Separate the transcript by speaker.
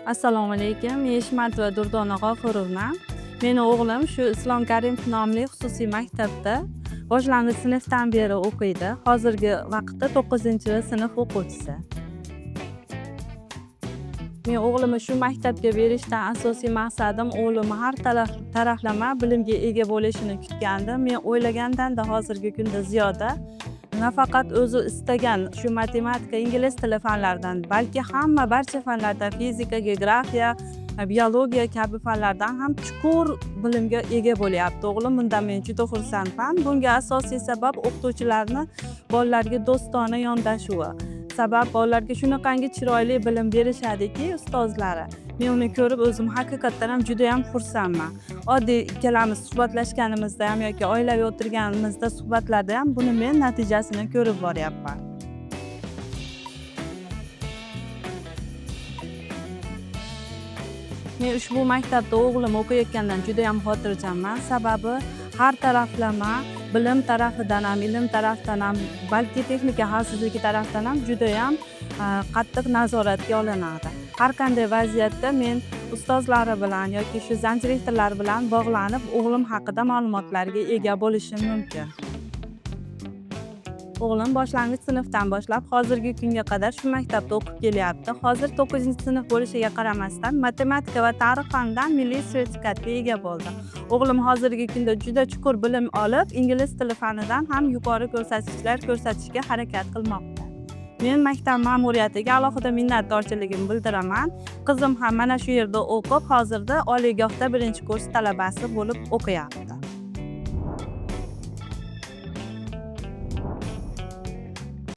Speaker 1: Assalomu alaykum. Men Eshmatova Durdona G'ofurovman. Meni o'g'lim shu Islom Karimov nomli xususiy maktabda boshlang'ich sinfdan beri o'qiydi. Hozirgi vaqtda 9-sinf o'quvchisi. Men o'g'limni shu maktabga berishdan asosiy maqsadim o'g'limni har taraflama bilimga ega bo'lishini kutgandim. Men o'ylagandan-da hozirgi kunda ziyoda nafaqat o'zi istagan shu matematika, ingliz tili fanlaridan, balki barcha fanlardan, fizika, geografiya, biologiya kabi fanlardan ham chuqur bilimga ega bo'lyapti. O'g'lim bundan men juda xursandman. Bunga asosiy sabab o'qituvchilarni bolalarga do'stona yondashuvi. Sabab bolalarga shunaqangi chiroyli bilim berishadiki ustozlari. Men uni ko'rib o'zim haqiqatdan ham juda ham xursandman. Oddiy ikkalamiz suhbatlashganimizda ham yoki oilaviy o'tirganimizda suhbatlarda ham buni men natijasini ko'rib boryapman. Men ushbu maktabda o'g'lim o'qiyotgandan juda ham xotirjamman. Sababi har taraflama bilim tarafidan ham, ilm tarafidan ham, balki texnika xavfsizligi tarafidan ham juda ham qattiq nazoratga olinadi. Har qanday vaziyatda men ustozlari bilan yoki shu zanjiriktirlar bilan bog'lanib, o'g'lim haqida ma'lumotlarga ega bo'lishim mumkin. O'g'lim boshlang'ich sinfdan boshlab hozirgi kunga qadar shu maktabda o'qib kelyapti. Hozir 9-sinf bo'lishiga qaramasdan matematika va tarix fanidan milliy sertifikatga ega bo'ldi. O'g'lim hozirgi kunda juda chuqur bilim olib, ingliz tili fanidan ham yuqori ko'rsatkichlar ko'rsatishga harakat qilmoqda. Men maktab ma'muriyatiga alohida minnatdorchiligimni bildiraman. Qizim ham mana shu yerda o'qib, hozirda oliygohda 1-kurs talabasi bo'lib o'qiyapti.